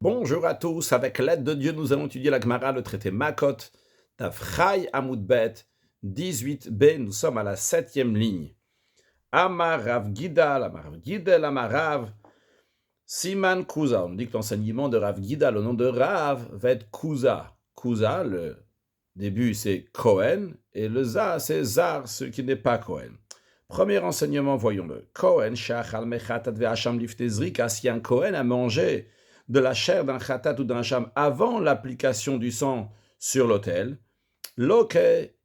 Bonjour à tous, avec l'aide de Dieu, nous allons étudier la Gemara, le traité Makot, Tafchai Amoudbet, 18b, nous sommes à la 7e ligne. Amarav Gidal, Amarav Gidel, Amarav, Siman Kuza. On dit que l'enseignement de Rav Gidal, le nom de Rav, va être Kuza. Kuza, le début c'est Kohen, et le Za, c'est Zar, ce qui n'est pas Kohen. Premier enseignement, voyons-le. Kohen, Shachal Mechatat Ve'asham Liftezrika, si un Kohen a mangé de la chair d'un khatat ou d'un sham avant l'application du sang sur l'autel, loke,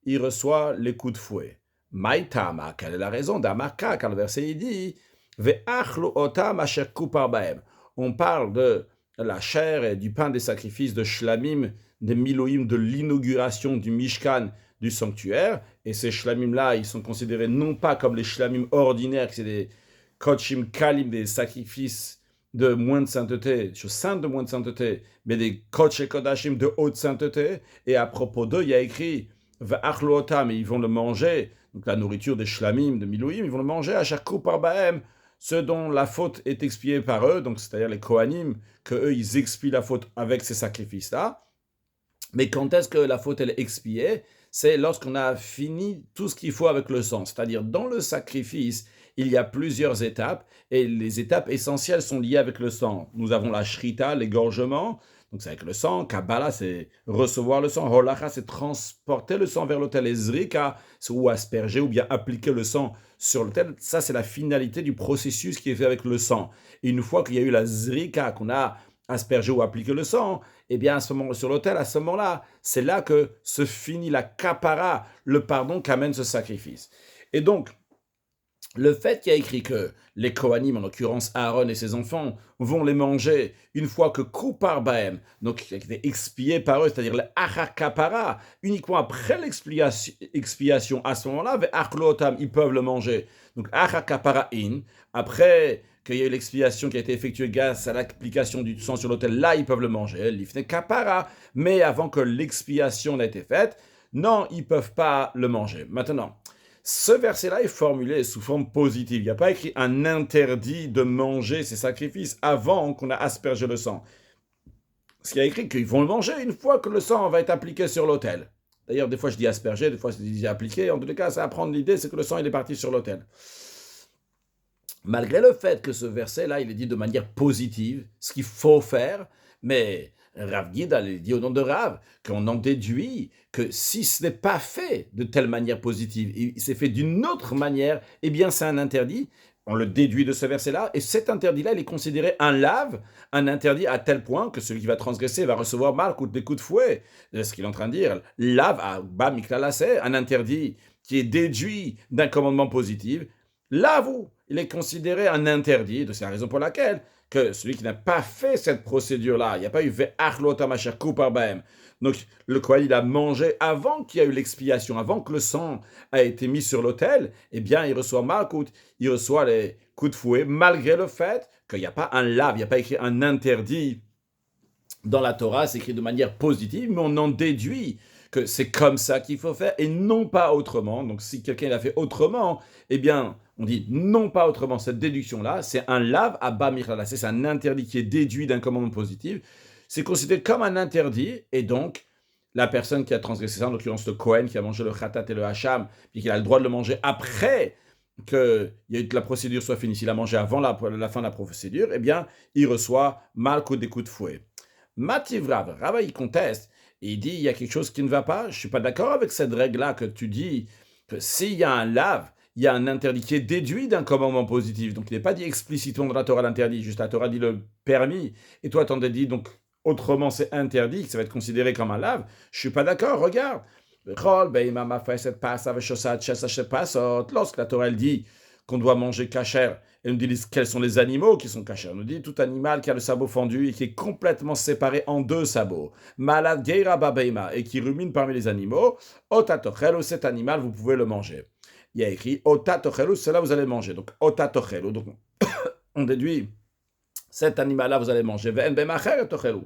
il reçoit les coups de fouet. Maïtama, quelle est la raison d'Amaka, car le verset il dit Ve'achlu otam asher kupar baem. On parle de la chair et du pain des sacrifices de shlamim, des miloïm, de l'inauguration du mishkan, du sanctuaire, et ces shlamim-là, ils sont considérés non pas comme les shlamim ordinaires, qui c'est des kodshim kalim, des sacrifices de moins de sainteté, choses saintes de moins de sainteté, mais des kodesh et kodashim de haute sainteté. Et à propos d'eux, il y a écrit V'achlu otam, et ils vont le manger, donc la nourriture des shlamim, de miloïm, ils vont le manger à chaque coup par bahem, ceux dont la faute est expiée par eux, donc c'est-à-dire les kohanim, que eux ils expient la faute avec ces sacrifices-là. Mais quand est-ce que la faute elle est expiée? C'est lorsqu'on a fini tout ce qu'il faut avec le sang. C'est-à-dire, dans le sacrifice, il y a plusieurs étapes, et les étapes essentielles sont liées avec le sang. Nous avons la shrita, l'égorgement, donc c'est avec le sang. Kabbalah, c'est recevoir le sang. Holacha, c'est transporter le sang vers l'autel. Et zrika, c'est ou asperger, ou bien appliquer le sang sur l'autel. Ça, c'est la finalité du processus qui est fait avec le sang. Et une fois qu'il y a eu la zrika, qu'on a asperger ou appliquer le sang, eh bien, à ce moment, sur l'autel, à ce moment-là, c'est là que se finit la kapara, le pardon qu'amène ce sacrifice. Et donc, le fait qu'il y a écrit que les Kohanim, en l'occurrence Aaron et ses enfants, vont les manger une fois que Kupar Baem, donc qui a été expié par eux, c'est-à-dire le Achar Kapara, uniquement après l'expiation, à ce moment-là, Ve'achlotam, ils peuvent le manger. Donc Achar Kapara in, après qu'il y a eu l'expiation qui a été effectuée grâce à l'application du sang sur l'autel, là, ils peuvent le manger, l'ifne Kapara, mais avant que l'expiation n'ait été faite, non, ils ne peuvent pas le manger. Maintenant, ce verset-là est formulé sous forme positive. Il n'y a pas écrit un interdit de manger ces sacrifices avant qu'on a aspergé le sang. Ce qui a écrit qu'ils vont le manger une fois que le sang va être appliqué sur l'autel. D'ailleurs, des fois je dis asperger, des fois je dis appliquer. En tous les cas, ça va prendre l'idée, c'est que le sang il est parti sur l'autel. Malgré le fait que ce verset-là, il est dit de manière positive, ce qu'il faut faire, mais Rav Gidal, il dit au nom de Rav, qu'on en déduit que si ce n'est pas fait de telle manière positive, il s'est fait d'une autre manière, eh bien c'est un interdit. On le déduit de ce verset-là, et cet interdit-là, il est considéré un lave, un interdit à tel point que celui qui va transgresser va recevoir mal des coups de fouet. C'est ce qu'il est en train de dire. Lave à Ba Miklalase, un interdit qui est déduit d'un commandement positif. Lave-vous, il est considéré un interdit, c'est la raison pour laquelle que celui qui n'a pas fait cette procédure-là, il n'y a pas eu ve'achlotamashar kupar baem. Donc le Kohen il a mangé avant qu'il y ait eu l'expiation, avant que le sang a été mis sur l'autel, eh bien il reçoit malkout, il reçoit les coups de fouet, malgré le fait qu'il n'y a pas un lave, il n'y a pas écrit un interdit dans la Torah, c'est écrit de manière positive, mais on en déduit que c'est comme ça qu'il faut faire et non pas autrement. Donc si quelqu'un l'a fait autrement, eh bien, on dit non pas autrement. Cette déduction-là, c'est un lave à bas mirala, c'est un interdit qui est déduit d'un commandement positif. C'est considéré comme un interdit et donc la personne qui a transgressé ça, en l'occurrence le Kohen qui a mangé le khatat et le hacham, puis qui a le droit de le manger après que la procédure soit finie, s'il a mangé avant la fin de la procédure, eh bien, il reçoit malko des coups de fouet. Mativ Rav, Rav il conteste, et il dit il y a quelque chose qui ne va pas, je ne suis pas d'accord avec cette règle-là que tu dis, que s'il y a un lave, il y a un interdit qui est déduit d'un commandement positif, donc il n'est pas dit explicitement dans la Torah l'interdit, juste la Torah dit le permis, et toi t'en dit donc autrement c'est interdit, que ça va être considéré comme un lave, je ne suis pas d'accord, regarde. Lorsque la Torah elle dit qu'on doit manger kasher, elle nous dit quels sont les animaux qui sont kasher. Elle nous dit tout animal qui a le sabot fendu et qui est complètement séparé en deux sabots. Malad geira babeima et qui rumine parmi les animaux. Otatochelu, cet animal, vous pouvez le manger. Il y a écrit Otatochelu, cela vous allez manger. Donc Otatochelu. Donc on déduit cet animal-là, vous allez manger. Ve'en bemacher tochelu.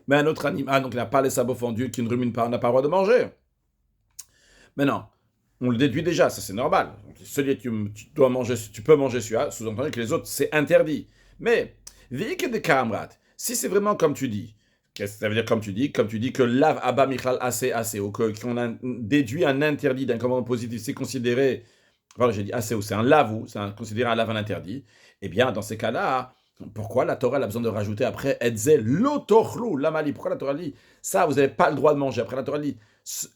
Mais un autre animal, donc il n'a pas les sabots fendus, qui ne rumine pas, on n'a pas le droit de manger. Mais non, on le déduit déjà, ça c'est normal. Donc, celui que tu dois manger, tu peux manger celui-là, sous-entendu que les autres, c'est interdit. Mais, Vike de kamrat. Si c'est vraiment comme tu dis, qu'est-ce que ça veut dire comme tu dis? Comme tu dis que lav abba michlal assez, ou qu'on a déduit un interdit d'un commandement positif, c'est considéré, voilà, j'ai dit assez, ou c'est un lavou, considéré un lav un interdit. Eh bien, dans ces cas-là, pourquoi la Torah elle a besoin de rajouter après Etzel l'otochlou lamali? Pourquoi la Torah dit ça, vous n'avez pas le droit de manger? Après la Torah dit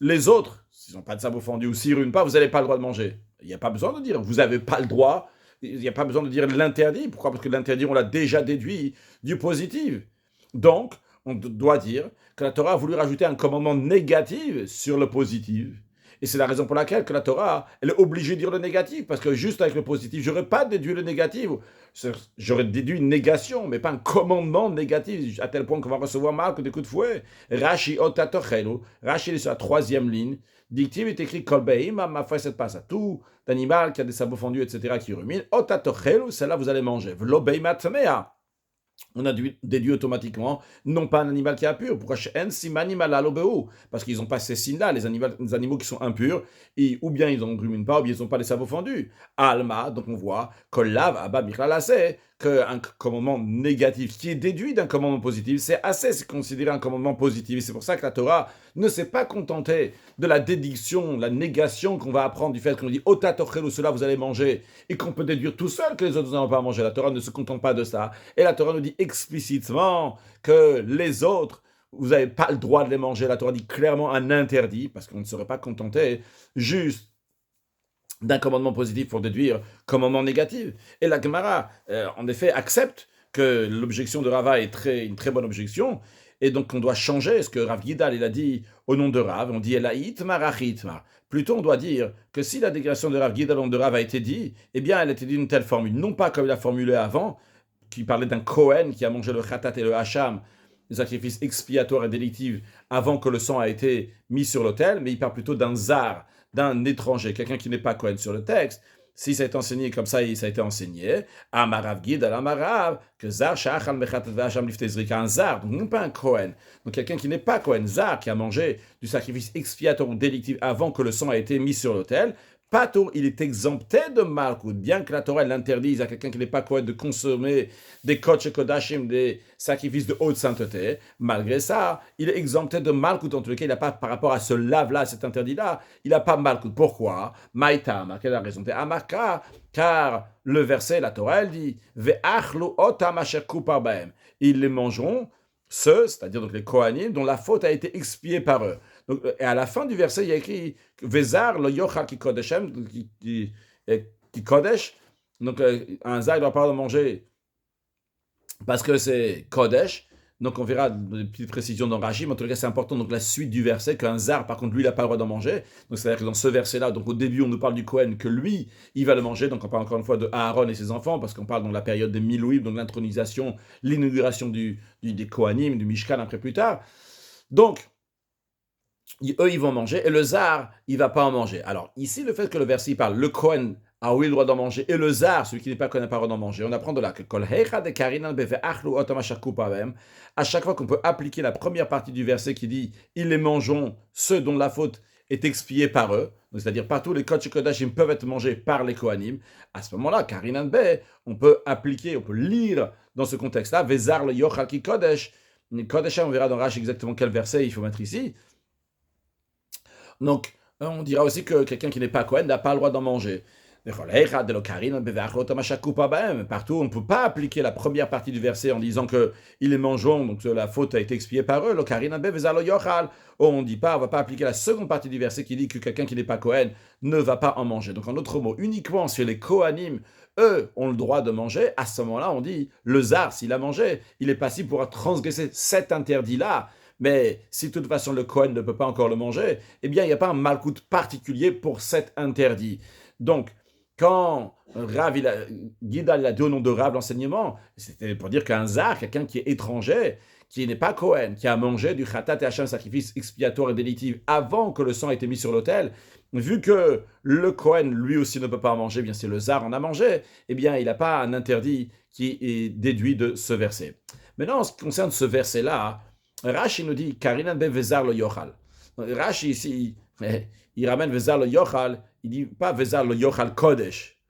les autres, s'ils n'ont pas de sabot fendu ou s'ils ruinent pas, vous n'avez pas le droit de manger. Il n'y a pas besoin de dire vous n'avez pas le droit. Il n'y a pas besoin de dire l'interdit. Pourquoi? Parce que l'interdit, on l'a déjà déduit du positif. Donc, on doit dire que la Torah a voulu rajouter un commandement négatif sur le positif. Et c'est la raison pour laquelle que la Torah, elle est obligée de dire le négatif, parce que juste avec le positif, je n'aurais pas déduit le négatif. J'aurais déduit une négation, mais pas un commandement négatif, à tel point qu'on va recevoir mal que des coups de fouet. Rashi otatochelu, Rashi est sur la troisième ligne. Dictive est écrit Kolbeim, ma fait cette passe à tout d'animal qui a des sabots fendus, etc., qui ruminent. Otatochelu, celle-là vous allez manger. Vlobeim atmea. On a déduit automatiquement, non pas un animal qui est impur. Pourquoi parce qu'ils n'ont pas ces signes-là, les animaux qui sont impurs, et ou bien ils n'en gruminent pas, ou bien ils n'ont pas les sabots fendus. Alma, donc on voit, kollav abba michlalasé, qu'un commandement négatif qui est déduit d'un commandement positif, c'est considéré un commandement positif. Et c'est pour ça que la Torah ne s'est pas contentée de la dédiction, la négation qu'on va apprendre du fait qu'on dit Ota tochelu, cela vous allez manger, et qu'on peut déduire tout seul que les autres n'ont pas à manger. La Torah ne se contente pas de ça. Et la Torah nous dit explicitement que les autres, vous n'avez pas le droit de les manger. La Torah dit clairement un interdit, parce qu'on ne serait pas contenté juste d'un commandement positif pour déduire commandement négatif. Et la Gemara, en effet, accepte que l'objection de Rava est une très bonne objection, et donc on doit changer ce que Rav Gidal il a dit au nom de Rav. On dit Elaïtmar Achitmar. Plutôt, on doit dire que si la déclaration de Rav Gidal au nom de Rav a été dit, eh bien, elle a été dit d'une telle formule, non pas comme il a formulé avant, qui parlait d'un Kohen qui a mangé le Khatat et le Hacham, les sacrifices expiatoires et délictifs, avant que le sang a été mis sur l'autel, mais il parle plutôt d'un Zar, d'un étranger, quelqu'un qui n'est pas Kohen sur le texte. Si ça a été enseigné comme ça, ça a été enseigné. Amarav Gidal Amarav, que Zar Shachal Mechatat Vacham Liftezrik, un Zar, donc non pas un Kohen. Donc quelqu'un qui n'est pas Kohen, Zar, qui a mangé du sacrifice expiatoire ou délictif avant que le sang a été mis sur l'autel, Patour, il est exempté de Malkout, bien que la Torah l'interdise à quelqu'un qui n'est pas Kohen de consommer des Kodesh Kodashim, des sacrifices de haute sainteté. Malgré ça, il est exempté de Malkout, en tout cas, il n'a pas, par rapport à ce lave-là, cet interdit-là, il n'a pas Malkout. Pourquoi? Maïtam, quelle est la raison? Amarka, car le verset, la Torah, elle dit Ve'achlu otam asher kupar bahem. Ils les mangeront, ceux, c'est-à-dire donc les Kohanim, dont la faute a été expiée par eux. Donc, et à la fin du verset, il y a écrit Vezar lo yochal ki kodeshem, qui kodesh. Donc, un zar, il ne doit pas le manger parce que c'est kodesh. Donc, on verra des petites précisions dans Rashi, mais en tout cas, c'est important. Donc, la suite du verset, qu'un zar, par contre, lui, il n'a pas le droit d'en manger. Donc, c'est-à-dire que dans ce verset-là, donc au début, on nous parle du Kohen, que lui, il va le manger. Donc, on parle encore une fois de Aaron et ses enfants, parce qu'on parle dans la période des Milouim, donc l'intronisation, l'inauguration des Kohanim, du Mishkan, après plus tard. Donc, eux, ils vont manger, et le zar, il ne va pas en manger. Alors, ici, le fait que le verset il parle, le Kohen a oui le droit d'en manger, et le zar, celui qui n'est pas Kohen, n'a pas le droit d'en manger, on apprend de là que à chaque fois qu'on peut appliquer la première partie du verset qui dit « Ils les mangeront, ceux dont la faute est expiée par eux », c'est-à-dire partout les Kodesh Kodashim peuvent être mangés par les Kohanim, à ce moment-là, Karinan Be, on peut appliquer, on peut lire dans ce contexte-là, « Vezar le yochal ki Kodesh », Kodesh, on verra dans Rashi exactement quel verset il faut mettre ici. Donc, on dira aussi que quelqu'un qui n'est pas Kohen n'a pas le droit d'en manger. Partout, on ne peut pas appliquer la première partie du verset en disant qu'ils les mangeront, donc la faute a été expiée par eux. On ne dit pas, on ne va pas appliquer la seconde partie du verset qui dit que quelqu'un qui n'est pas Kohen ne va pas en manger. Donc, en d'autres mots, uniquement si les Kohanim, eux, ont le droit de manger, à ce moment-là, on dit, le zar, s'il a mangé, il est passible pour transgresser cet interdit-là. Mais si de toute façon le Kohen ne peut pas encore le manger, eh bien il n'y a pas un malkout particulier pour cet interdit. Donc, quand Gidal a dit au nom de Rav l'enseignement, c'était pour dire qu'un zar, quelqu'un qui est étranger, qui n'est pas Kohen, qui a mangé du Khatat et Hacham, sacrifice expiatoire et délictif, avant que le sang ait été mis sur l'autel, vu que le Kohen lui aussi ne peut pas en manger, bien si le zar en a mangé, eh bien il n'a pas un interdit qui est déduit de ce verset. Maintenant, en ce qui concerne ce verset-là, Rashi nous dit Karinan be Vezar lo yochal. Rashi ici, il ramène Vezar lo yochal, il dit pas Vezar lo yochal kodesh.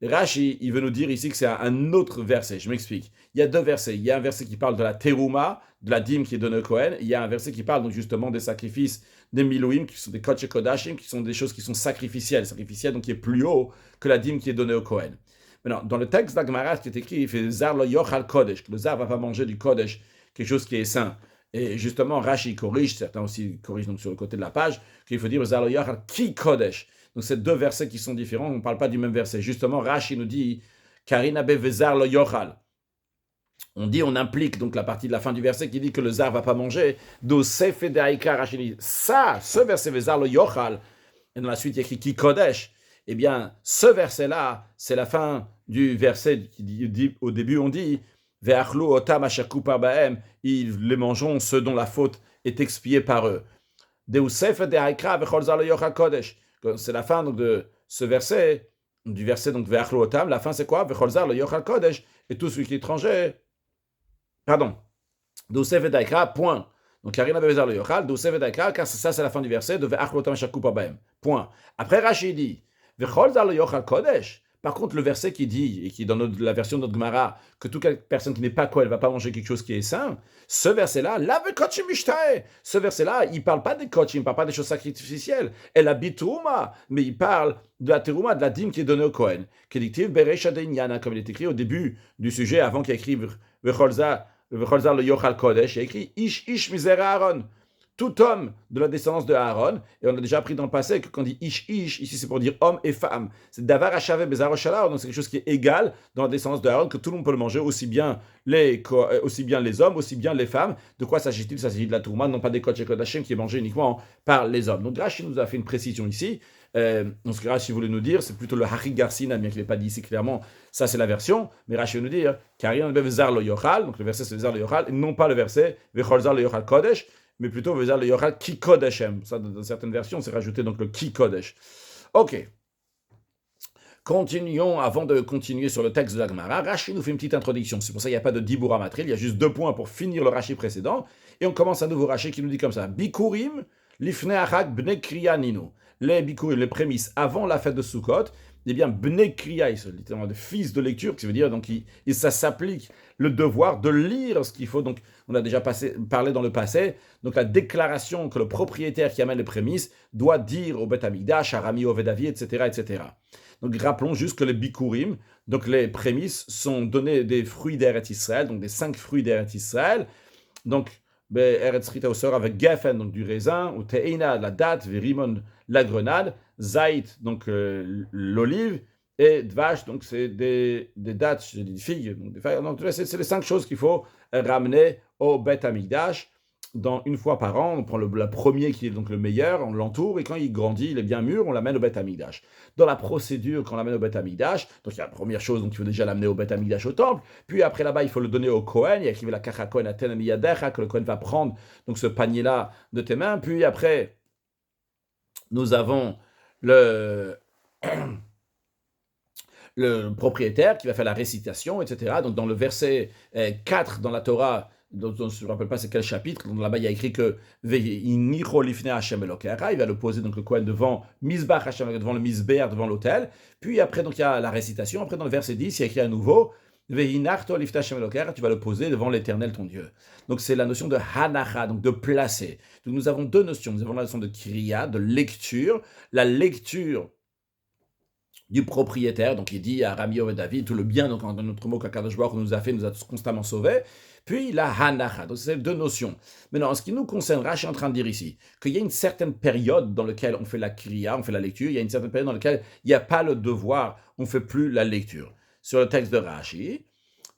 Rashi, il veut nous dire ici que c'est un autre verset. Je m'explique. Il y a deux versets. Il y a un verset qui parle de la terouma, de la dîme qui est donnée au Kohen. Il y a un verset qui parle donc justement des sacrifices, des milouim, qui sont des kodesh kodashim, qui sont des choses qui sont sacrificielles. Sacrificielles, donc qui est plus haut que la dîme qui est donnée au Kohen. Maintenant, dans le texte d'Agmarat qui est écrit, il fait Zar lo yochal kodesh, que le Zar va pas manger du kodesh, quelque chose qui est saint. Et justement, Rashi corrige, certains aussi corrigent donc sur le côté de la page, qu'il faut dire Zar lo yochal ki kodesh. Donc, c'est deux versets qui sont différents, on ne parle pas du même verset. Justement, Rashi nous dit Karina bevezar lo yochal. On implique donc la partie de la fin du verset qui dit que le zar va pas manger. Do sefe de aïka, Rashi dit ça, ce verset vezar lo yochal, et dans la suite il y a écrit ki kodesh. Eh bien, ce verset-là, c'est la fin du verset qui dit au début, on dit ve'achlu otam asher kupar bahem, ils les mangeront ceux dont la faute est expiée par eux. Deu sefe de aïka vechol zar lo yochal kodesh. C'est la fin donc, de ce verset, du verset donc Ve'achlu otam. La fin c'est quoi? Vechol zar lo yochal kodesh, et tout celui qui est étranger. Pardon. D'Osef et Daikra, point. Donc, Karina Bevezar le Yochal, d'Osef et Daikra, car ça c'est la fin du verset de Ve'achlu otam asher kupar bahem. Point. Après Rashi dit Vechol zar lo yochal kodesh. Par contre, le verset qui dit, et qui est dans la version de notre Gemara, que toute personne qui n'est pas Kohen ne va pas manger quelque chose qui est saint, ce verset-là, ce verset-là, il ne parle pas des kochim, il ne parle pas des choses sacrificielles. Elle habite Terouma, mais il parle de la Terouma, de la dîme qui est donnée au Kohen. Comme il est écrit au début du sujet, avant qu'il écrive Vecholzar le Yochal Kodesh, il y a écrit Ish Ish Mizer Aaron. Tout homme de la descendance de Aaron, et on a déjà appris dans le passé que quand on dit ish ish, ici c'est pour dire homme et femme. C'est davar hachave bezar shalar, donc c'est quelque chose qui est égal dans la descendance de Aaron, que tout le monde peut le manger, aussi bien les hommes, aussi bien les femmes. De quoi s'agit-il? Ça s'agit de la tourma, non pas des kodesh et kodashim qui est mangé uniquement par les hommes. Donc Rashi nous a fait une précision ici. Donc ce que Rashi voulait nous dire, c'est plutôt le Harik Garsina, bien qu'il n'ait pas dit ici clairement, ça c'est la version, mais Rashi veut nous dire, Karian bevezar lo yochal, donc le verset c'est vezar lo yochal, non pas le verset vecholzar lo yochal kodesh, mais plutôt veut dire le yochal ki kodeshem. Ça, dans certaines versions, c'est rajouté donc le ki kodesh. Ok. Continuons, avant de continuer sur le texte de la Gemara, Rashi nous fait une petite introduction. C'est pour ça qu'il n'y a pas de dibura matril, il y a juste 2 points pour finir le Rashi précédent. Et on commence un nouveau Rashi qui nous dit comme ça. Bikurim lifne achak bne kriya ninu. Les bikurim, les prémices avant la fête de Sukkot, eh bien, bne kriya, c'est littéralement de fils de lecture, qui veut dire, donc, ça s'applique le devoir de lire ce qu'il faut. Donc, on a déjà parlé dans le passé. Donc, la déclaration que le propriétaire qui amène les prémices doit dire au Beth Amikdash, à Rami Ovedavi, etc., etc. Donc, rappelons juste que les bikurim, donc les prémices, sont donnés des fruits d'Eretz Israël, donc des 5 fruits d'Eretz Israël. Donc, Eretz Rita au sort avec Geffen, donc du raisin, ou Teina, la date, Verimon, la grenade, Zait, donc l'olive, et Dvash, donc c'est des dattes, des figues, donc c'est les 5 choses qu'il faut ramener au Beth Amikdash. Une fois par an, on prend le premier qui est donc le meilleur, on l'entoure, et quand il grandit, il est bien mûr, on l'amène au Beth Amikdash. Dans la procédure, quand on l'amène au Beth Amikdash, donc il y a la première chose, donc il faut déjà l'amener au Beth Amikdash au temple, puis après là-bas, il faut le donner au Kohen, il y a écrit la Kacha Kohen Aten Miyadecha, que le Kohen va prendre donc ce panier-là de tes mains, puis après, nous avons le propriétaire qui va faire la récitation, etc. Donc dans le verset 4 dans la Torah, dont je ne me rappelle pas c'est quel chapitre, donc là-bas il y a écrit que il va le poser donc le Kohen devant Mizbach Hashem, devant le Mizber, devant l'autel. Puis après donc il y a la récitation. Après dans le verset 10 il y a écrit à nouveau tu vas le poser devant l'Éternel ton Dieu. Donc c'est la notion de hanacha, donc de placer. Donc nous avons 2 notions. Nous avons la notion de kriya, de lecture, la lecture du propriétaire, donc il dit à Rami Ovedavi, tout le bien, donc en notre mot qu'Akadosh Baruch nous a fait, nous a constamment sauvés, puis la hanacha, donc c'est 2 notions. Maintenant, en ce qui nous concerne, Rashi est en train de dire ici qu'il y a une certaine période dans laquelle on fait la kriya, on fait la lecture, il y a une certaine période dans laquelle il n'y a pas le devoir, on ne fait plus la lecture. Sur le texte de Rashi,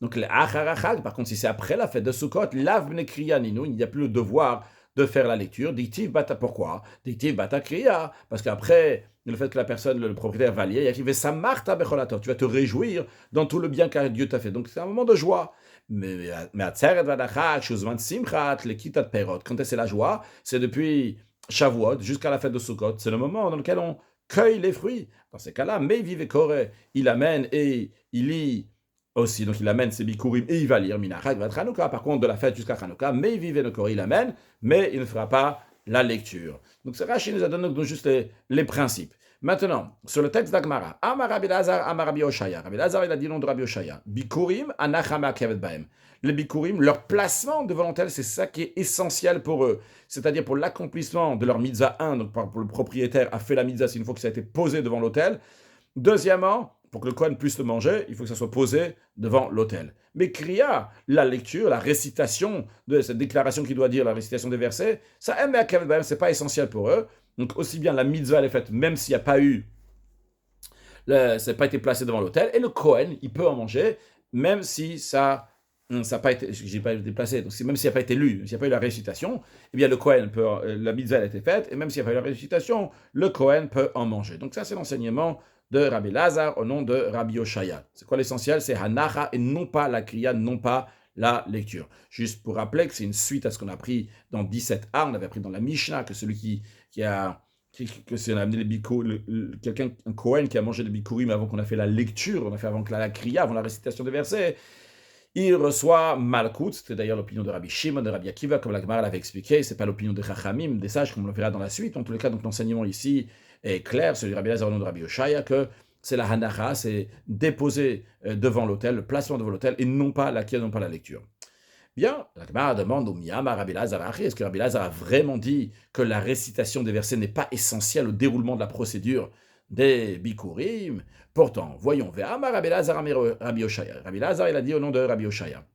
donc le acharachag, par contre, si c'est après la fête de Sukkot, lav bne kriya ninu, il n'y a plus le devoir de faire la lecture. Dictive bata, pourquoi? Dictive bata kriya, parce qu'après le fait que la personne, le propriétaire va lire, il y a écrit Vesamarta becholator, tu vas te réjouir dans tout le bien que Dieu t'a fait. Donc c'est un moment de joie. Mais atzeret vadachak, shuzman simchat, le kitat perot. Quand c'est la joie, c'est depuis Shavuot jusqu'à la fête de Sukkot. C'est le moment dans lequel on cueille les fruits. Dans ces cas-là, mais vive Koré, il amène et il lit aussi, donc il amène ses bikurim et il va lire Minachak va Hanouka. Par contre, de la fête jusqu'à Hanouka, mais vive le Koré, il amène, mais il ne fera pas la lecture. Donc ce Rashi nous a donné donc juste les principes. Maintenant, sur le texte d'Agmara, Amar Rabbi Lazar, Amar Rabbi Oshaya. Rabbi Lazar, il a dit le nom de Rabbi Oshaya. Bikurim, anachama kevet baem. Les bikurim, leur placement devant l'autel, c'est ça qui est essentiel pour eux. C'est-à-dire pour l'accomplissement de leur mitzvah 1, donc pour le propriétaire a fait la mitzvah, c'est une fois que ça a été posé devant l'autel. Deuxièmement, pour que le Kohen puisse le manger, il faut que ça soit posé devant l'autel. Mais Kriya, la lecture, la récitation de cette déclaration qui doit dire la récitation des versets, ça, c'est pas essentiel pour eux. Donc aussi bien la mitzvah elle est faite, même s'il n'y a pas eu, ça n'a pas été placé devant l'autel, et le Kohen, il peut en manger, même si ça n'a pas été, j'ai pas été placé, donc même s'il n'y a pas été lu, s'il n'y a pas eu la récitation, eh bien le Kohen peut, la mitzvah elle a été faite, et même s'il n'y a pas eu la récitation, le Kohen peut en manger. Donc ça c'est l'enseignement de Rabbi Lazar au nom de Rabbi Oshaya. C'est quoi l'essentiel? C'est Hanacha et non pas la Kriya, non pas la lecture. Juste pour rappeler que c'est une suite à ce qu'on a appris dans 17a, on avait appris dans la Mishnah que celui que si on a amené les bikurim, quelqu'un, un Kohen qui a mangé des bikurim avant qu'on a fait la lecture, on a fait avant que la Kriya, avant la récitation des versets, il reçoit Malkout. C'était d'ailleurs l'opinion de Rabbi Shimon, de Rabbi Akiva, comme la Gemara l'avait expliqué, c'est pas l'opinion de Chachamim, des sages, comme on le verra dans la suite. En tous les cas, donc l'enseignement ici est clair, celui de Rabbi Lazar au nom de Rabbi Oshaya, que c'est la hanacha, c'est déposer devant l'autel, le placement devant l'autel, et non pas la Kriya, non pas la lecture. Bien, la Gemara demande au Miyama Rabbi Lazar, est-ce que Rabbi Lazar a vraiment dit que la récitation des versets n'est pas essentielle au déroulement de la procédure des bikurim? Pourtant, voyons, Ve'amar Rabbi Lazar Rabbi Oshaya. Rabbi Lazar, il a dit au nom de Rabbi Oshaya.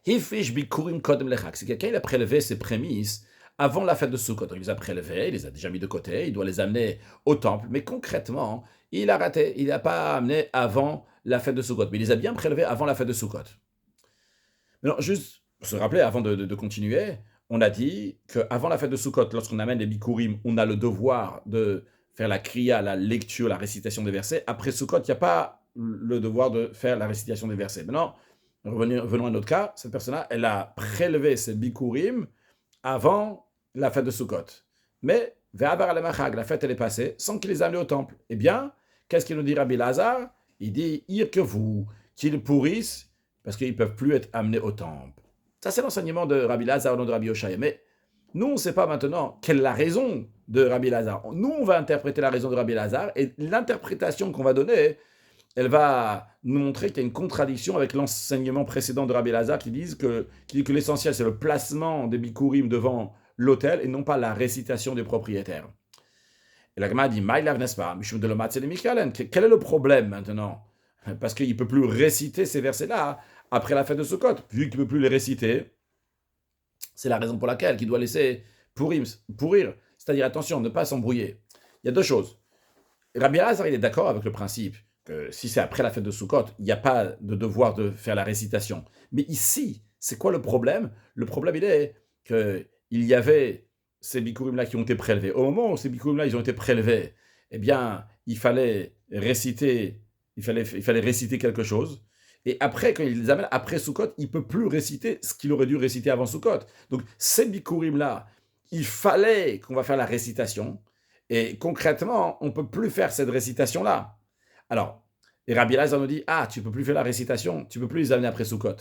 Hifish bikurim kodem lechak. C'est quelqu'un, il a prélevé ses prémices avant la fête de Sukkot. Il les a prélevés, il les a déjà mis de côté, il doit les amener au temple, mais concrètement, il a raté, il n'a pas amené avant la fête de Sukkot, mais il les a bien prélevés avant la fête de Sukkot. Maintenant, juste pour se rappeler, avant de continuer, on a dit qu'avant la fête de Sukkot, lorsqu'on amène les bikurim, on a le devoir de faire la kriya, la lecture, la récitation des versets. Après Sukkot, il n'y a pas le devoir de faire la récitation des versets. Maintenant, venons à notre cas, cette personne-là, elle a prélevé ses bikurim avant la fête de Sukkot. Mais, la fête, elle est passée sans qu'il les amène au temple. Eh bien, qu'est-ce qu'il nous dit Rabbi Lazar? Il dit, que vous, qu'ils pourrissent, parce qu'ils ne peuvent plus être amenés au temple. Ça, c'est l'enseignement de Rabbi Lazar au nom de Rabbi Oshaya. Mais nous, on ne sait pas maintenant quelle est la raison de Rabbi Lazar. Nous, on va interpréter la raison de Rabbi Lazar, et l'interprétation qu'on va donner, elle va nous montrer qu'il y a une contradiction avec l'enseignement précédent de Rabbi Lazar qui dit que l'essentiel, c'est le placement des bikurim devant l'autel et non pas la récitation des propriétaires. Et la Gemara dit, quel est le problème maintenant? Parce qu'il ne peut plus réciter ces versets-là après la fête de Sukkot. Vu qu'il ne peut plus les réciter, c'est la raison pour laquelle il doit laisser pourrir. C'est-à-dire, attention, ne pas s'embrouiller. Il y a deux choses. Rabbi Lazar, il est d'accord avec le principe que si c'est après la fête de Sukkot, il n'y a pas de devoir de faire la récitation. Mais ici, c'est quoi le problème? Le problème, il est qu'il y avait ces bikurim-là qui ont été prélevés. Au moment où ces bikurim-là, ils ont été prélevés, eh bien, il fallait réciter quelque chose. Et après, quand il les amène après Sukkot, il ne peut plus réciter ce qu'il aurait dû réciter avant Sukkot. Donc, ces bikurim-là, il fallait qu'on va faire la récitation. Et concrètement, on ne peut plus faire cette récitation-là. Alors, et Rabbi Lazar nous dit, tu ne peux plus faire la récitation, tu ne peux plus les amener après Sukkot.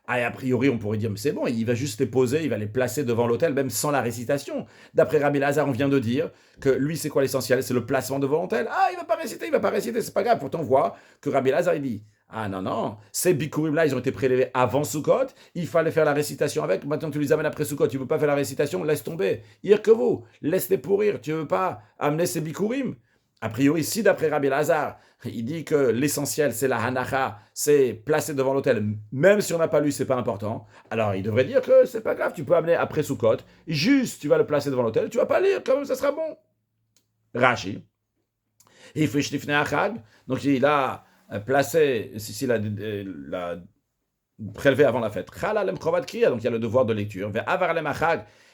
Et a priori, on pourrait dire, mais c'est bon, il va juste les poser, il va les placer devant l'autel, même sans la récitation. D'après Rabbi Lazar, on vient de dire que lui, c'est quoi l'essentiel? C'est le placement devant l'autel. Il ne va pas réciter, c'est pas grave. Pourtant, on voit que Rabbi Lazar, il dit, non, ces bikurim-là, ils ont été prélevés avant Sukkot, il fallait faire la récitation avec, maintenant tu les amènes après Sukkot, tu ne veux pas faire la récitation, laisse tomber. Que vous, laisse-les pourrir, tu ne veux pas amener ces bikurim? A priori, si d'après Rabbi Lazar, il dit que l'essentiel, c'est la hanacha, c'est placer devant l'autel, même si on n'a pas lu, c'est pas important, alors il devrait dire que c'est pas grave, tu peux amener après Sukkot, juste tu vas le placer devant l'autel, tu vas pas lire, quand même ça sera bon. Rashi, donc il a placé, si la prélevé avant la fête. Donc il y a le devoir de lecture.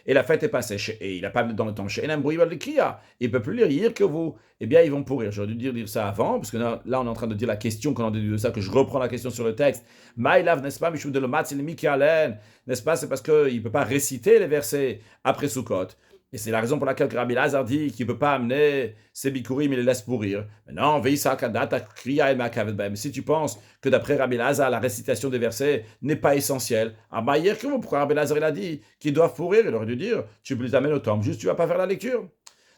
Et la fête est passée. Et il n'a pas dans le temps. Il ne peut plus lire que vous. Eh bien, ils vont pourrir. J'aurais dû dire ça avant, parce que là, on est en train de dire la question qu'on a déduit de ça, que je reprends la question sur le texte. Maïlav, n'est-ce pas, Mishou de le Matz, n'est-ce pas, c'est parce qu'il ne peut pas réciter les versets après Sukkot. Et c'est la raison pour laquelle Rabbi Lazar dit qu'il ne peut pas amener ses bikurim, il les laisse pourrir. Mais non, mais si tu penses que d'après Rabbi Lazar, la récitation des versets n'est pas essentielle, pourquoi Rabbi Lazar il a dit qu'ils doivent pourrir? Il aurait dû dire, tu peux les amener au temple, juste tu ne vas pas faire la lecture.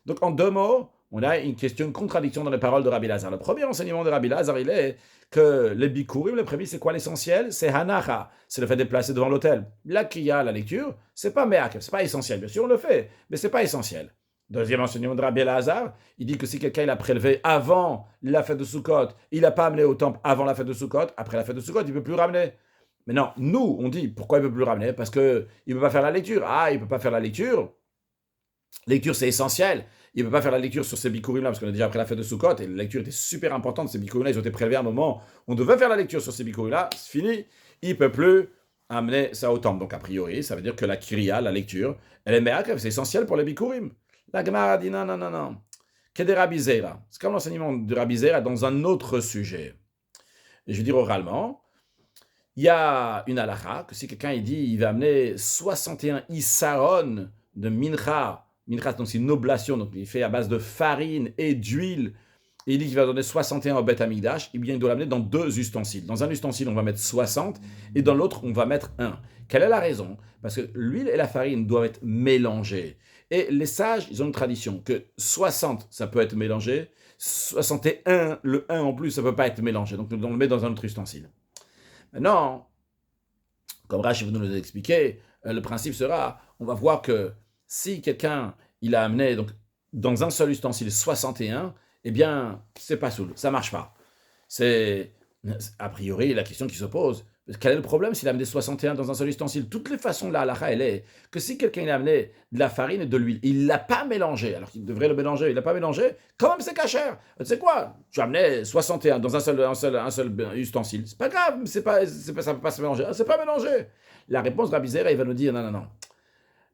Donc en deux mots, on a une contradiction dans les paroles de Rabbi Lazar. Le premier enseignement de Rabbi Lazar, il est que les bikurim, le prémis, c'est quoi l'essentiel? C'est hanacha, c'est le fait de placer devant l'autel. La kriya, la lecture, c'est pas me'akev, c'est pas essentiel. Bien sûr, on le fait, mais c'est pas essentiel. Deuxième enseignement de Rabbi Lazar, il dit que si quelqu'un il a prélevé avant la fête de Sukkot, il n'a pas amené au temple avant la fête de Sukkot, après la fête de Sukkot, il ne peut plus ramener. Mais non, nous, on dit, pourquoi il ne peut plus ramener? Parce qu'il ne peut pas faire la lecture. Ah, il ne peut pas faire la lecture. Lecture, c'est essentiel. Il ne peut pas faire la lecture sur ces bikurim-là, parce qu'on a déjà après la fête de Sukkot, et la lecture était super importante. Ces bikurim-là, ils ont été prélevés à un moment. On devait faire la lecture sur ces bikurim-là, c'est fini. Il ne peut plus amener ça au temple. Donc, a priori, ça veut dire que la kriya, la lecture, elle est me'akev, c'est essentiel pour les bikurim. La Gemara dit non. Qu'est-ce Rabbi Zera? C'est comme l'enseignement de Rabbi Zera dans un autre sujet. Et je veux dire oralement, il y a une halakha que si quelqu'un il dit il va amener 61 isaron de mincha, donc c'est une oblation, donc il fait à base de farine et d'huile, et il dit qu'il va donner 61 au Beth Amikdash, et bien il doit l'amener dans 2 ustensiles. Dans un ustensile, on va mettre 60, et dans l'autre, on va mettre 1. Quelle est la raison? Parce que l'huile et la farine doivent être mélangées. Et les sages, ils ont une tradition que 60, ça peut être mélangé, 61, le 1 en plus, ça ne peut pas être mélangé. Donc on le met dans un autre ustensile. Maintenant, comme Rachid nous l'a expliqué, le principe sera, on va voir que si quelqu'un, il a amené donc, dans un seul ustensile 61, eh bien, c'est pas soul, ça marche pas. C'est, a priori, la question qui se pose. Quel est le problème s'il a amené 61 dans un seul ustensile? Toutes les façons, la halakha, elle est que si quelqu'un a amené de la farine et de l'huile, il ne l'a pas mélangé, alors qu'il devrait le mélanger, il ne l'a pas mélangé, quand même c'est cachère. Tu sais quoi? Tu as amené 61 dans un seul ustensile. C'est pas grave, ça ne peut pas se mélanger. C'est pas mélangé. La réponse de Rabbi Zera, il va nous dire non.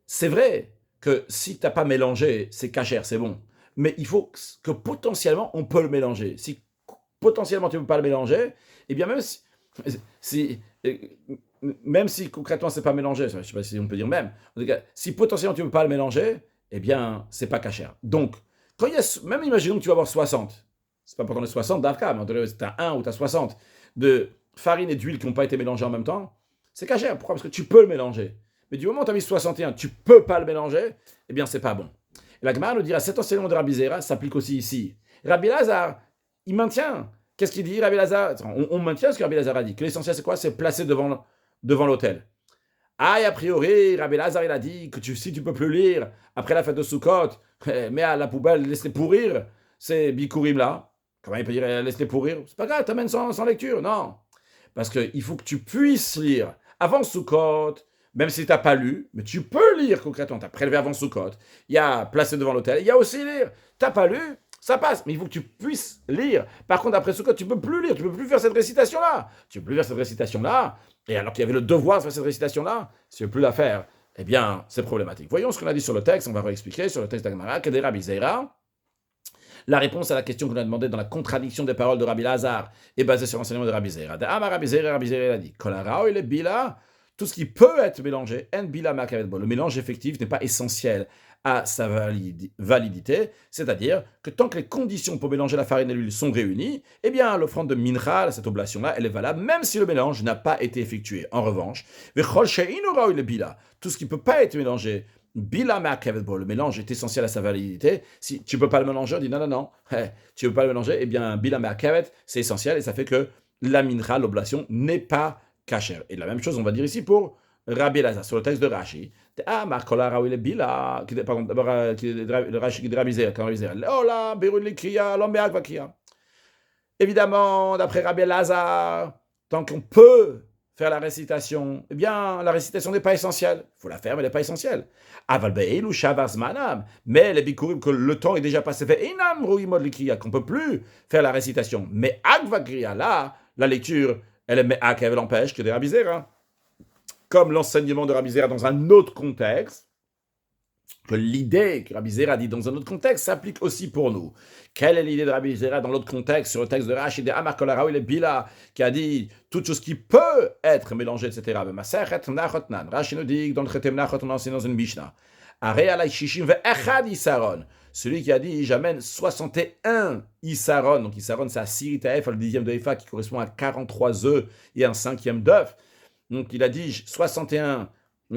C'est vrai que si tu n'as pas mélangé, c'est cachère, c'est bon. Mais il faut que potentiellement, on peut le mélanger. Si potentiellement tu ne peux pas le mélanger, eh bien même si concrètement c'est pas mélangé, je ne sais pas si on peut dire même, en tout cas, si potentiellement tu ne peux pas le mélanger, eh bien c'est pas cachère. Donc, quand il y a, même imaginons que tu vas avoir 60, c'est pas pour les 60 d'Avka, mais tu as 1 ou tu as 60 de farine et d'huile qui n'ont pas été mélangés en même temps, c'est cachère. Pourquoi? Parce que tu peux le mélanger. Mais du moment où tu as mis 61, tu peux pas le mélanger, eh bien c'est pas bon. Et la Gemara nous dira, cet enseignement de Rabbi Zera s'applique aussi ici. Rabbi Lazar, il maintient. Qu'est-ce qu'il dit, Rabbi Lazar? On maintient ce que Rabbi Lazar a dit. Que l'essentiel, c'est quoi? C'est placer devant l'autel. Ah, et a priori, Rabbi Lazar, il a dit que si tu peux plus lire après la fête de Sukkot, mets à la poubelle, laisse-les pourrir, ces bikurim-là. Comment il peut dire laisse-les pourrir? C'est pas grave, t'amènes sans lecture. Non. Parce qu'il faut que tu puisses lire avant Sukkot, même si tu n'as pas lu, mais tu peux lire concrètement. Tu as prélevé avant Sukkot, il y a placé devant l'autel, il y a aussi lire. Tu n'as pas lu, ça passe, mais il faut que tu puisses lire. Par contre, après Sukkot, tu ne peux plus lire, tu ne peux plus faire cette récitation-là. Tu ne peux plus faire cette récitation-là, et alors qu'il y avait le devoir de faire cette récitation-là, si tu ne veux plus la faire, eh bien, c'est problématique. Voyons ce qu'on a dit sur le texte, on va réexpliquer sur le texte d'Agmara, Kedei Rabbi Zera. La réponse à la question qu'on a demandé dans la contradiction des paroles de Rabbi Lazar est basée sur l'enseignement de Rabbi Zera. Rabbi Zera a dit, Kolarao et le bila, tout ce qui peut être mélangé, en bila ma'akavet bo. Le mélange effectif n'est pas essentiel à sa validité, c'est-à-dire que tant que les conditions pour mélanger la farine et l'huile sont réunies, eh bien l'offrande de mincha, cette oblation-là, elle est valable, même si le mélange n'a pas été effectué. En revanche, tout ce qui ne peut pas être mélangé, bila ma'akavet bo, le mélange est essentiel à sa validité. Si tu ne peux pas le mélanger, on dit non, tu ne peux pas le mélanger, eh bien bila ma'akavet, c'est essentiel, et ça fait que la mincha, l'oblation, n'est pas kasher. Et la même chose, on va dire ici pour Rabbi Lazar, sur le texte de Rashi. Le Rashi qui dit Rabbi Zera, quand Rabbi Zera, Ola, Berun Likriya, Lombeak Vakriya. Évidemment, d'après Rabbi Lazar, tant qu'on peut faire la récitation, eh bien, la récitation n'est pas essentielle. Il faut la faire, mais elle n'est pas essentielle. Aval be'elu shavar zmanam. Mais les bikurim, que le temps est déjà passé, fait inam ruimod likriya, qu'on ne peut plus faire la récitation. Mais akvakriya, là, la lecture, elle est me'ak, elle empêche que des Rabbi Zera. Comme l'enseignement de Rabbi Zera dans un autre contexte, que l'idée que Rabbi Zera dit dans un autre contexte s'applique aussi pour nous. Quelle est l'idée de Rabbi Zera dans l'autre contexte, sur le texte de Rashi, de Amar Kol Haraoui le Bila, qui a dit toute chose qui peut être mélangée, etc. Rashi nous dit que dans le traité Menachot, on enseigne dans une Mishnah. Celui qui a dit j'amène 61 Isaron, donc Isaron c'est à Sirita F, le dixième de Efa qui correspond à 43 œufs et un cinquième d'œuf. Donc il a dit 61